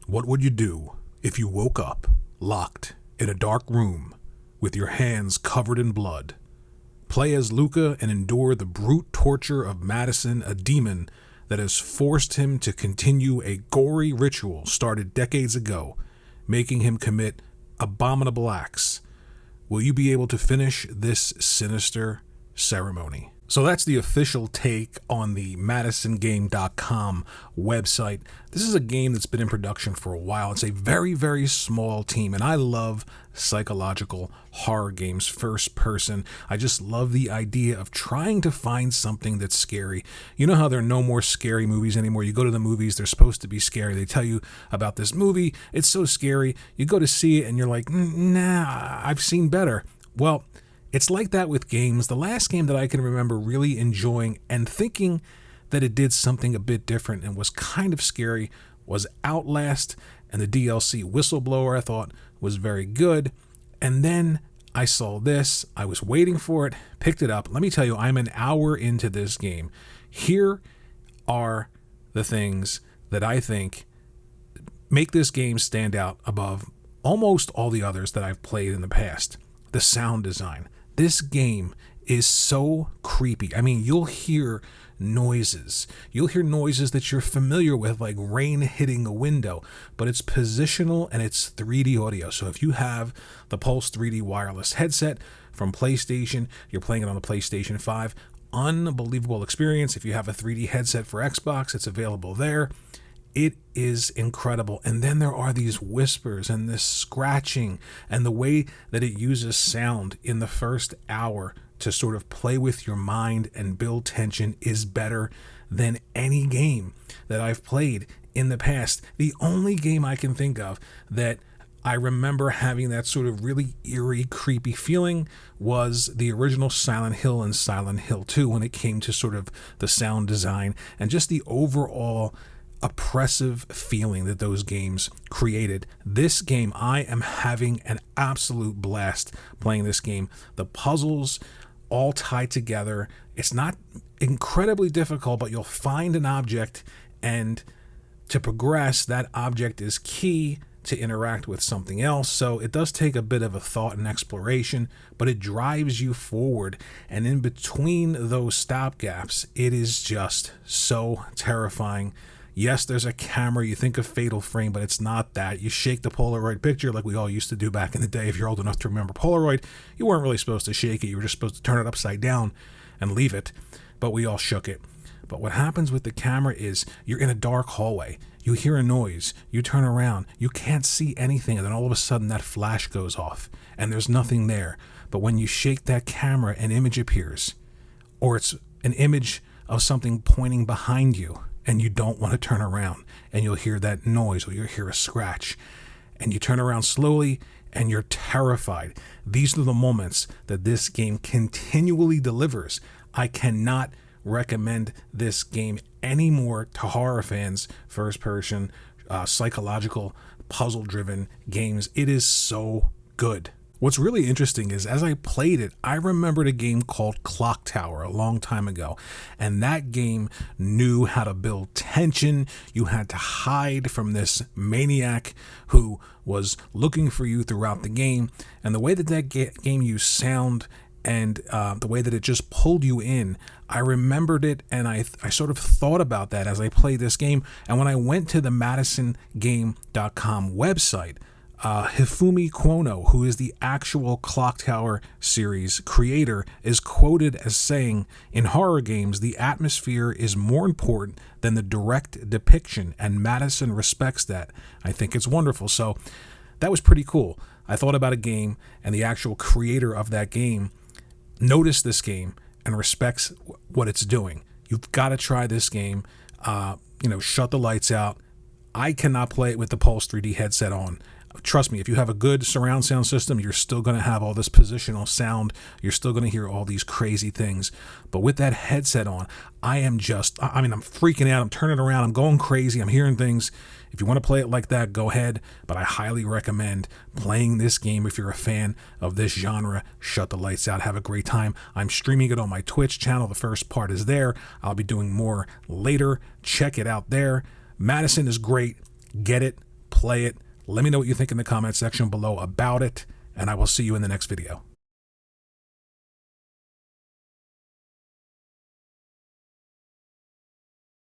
What would you do if you woke up locked in a dark room with your hands covered in blood? Play as Luca and endure the brute torture of Madison, a demon that has forced him to continue a gory ritual started decades ago, making him commit abominable acts. Will you be able to finish this sinister ceremony? So that's the official take on the MadisonGame.com website. This is a game that's been in production for a while. It's a very, very small team, and I love psychological horror games, first person. I just love the idea of trying to find something that's scary. You know how there are no more scary movies anymore? You go to the movies, they're supposed to be scary. They tell you about this movie, it's so scary. You go to see it, and you're like, nah, I've seen better. Well, it's like that with games. The last game that I can remember really enjoying and thinking that it did something a bit different and was kind of scary was Outlast, and the DLC Whistleblower I thought was very good. And then I saw this. I was waiting for it, picked it up. Let me tell you, I'm an hour into this game. Here are the things that I think make this game stand out above almost all the others that I've played in the past. The sound design. This game is so creepy. I mean, you'll hear noises. You'll hear noises that you're familiar with, like rain hitting a window, but it's positional and it's 3D audio. So if you have the Pulse 3D wireless headset from PlayStation, you're playing it on the PlayStation 5, unbelievable experience. If you have a 3D headset for Xbox, it's available there. It is incredible. And then there are these whispers and this scratching and the way that it uses sound in the first hour to sort of play with your mind and build tension is better than any game that I've played in the past. The only game I can think of that I remember having that sort of really eerie, creepy feeling was the original Silent Hill and Silent Hill 2 when it came to sort of the sound design and just the overall oppressive feeling that those games created. This game, I am having an absolute blast playing this game. The puzzles all tie together. It's not incredibly difficult, but you'll find an object, and to progress, that object is key to interact with something else. So it does take a bit of a thought and exploration, but it drives you forward. And in between those stopgaps, it is just so terrifying. Yes, there's a camera. You think of Fatal Frame, but it's not that. You shake the Polaroid picture like we all used to do back in the day. If you're old enough to remember Polaroid, you weren't really supposed to shake it. You were just supposed to turn it upside down and leave it, but we all shook it. But what happens with the camera is you're in a dark hallway. You hear a noise. You turn around. You can't see anything, and then all of a sudden that flash goes off, and there's nothing there. But when you shake that camera, an image appears, or it's an image of something pointing behind you, and you don't want to turn around, and you'll hear that noise, or you'll hear a scratch, and you turn around slowly, and you're terrified. These are the moments that this game continually delivers. I cannot recommend this game anymore to horror fans, first person, psychological, puzzle-driven games. It is so good. What's really interesting is as I played it, I remembered a game called Clock Tower a long time ago. And that game knew how to build tension. You had to hide from this maniac who was looking for you throughout the game. And the way that game used sound and the way that it just pulled you in, I remembered it, and I sort of thought about that as I played this game. And when I went to the MadisonGame.com website, Hifumi Kono, who is the actual Clock Tower series creator, is quoted as saying, "In horror games, the atmosphere is more important than the direct depiction, and Madison respects that." I think it's wonderful. So that was pretty cool. I thought about a game, and the actual creator of that game noticed this game and respects what it's doing. You've got to try this game. Shut the lights out. I cannot play it with the Pulse 3D headset on. Trust me, if you have a good surround sound system, you're still going to have all this positional sound. You're still going to hear all these crazy things. But with that headset on, I'm freaking out. I'm turning around. I'm going crazy. I'm hearing things. If you want to play it like that, go ahead. But I highly recommend playing this game if you're a fan of this genre. Shut the lights out. Have a great time. I'm streaming it on my Twitch channel. The first part is there. I'll be doing more later. Check it out there. Madison is great. Get it. play it. Let me know what you think in the comment section below about it, and I will see you in the next video.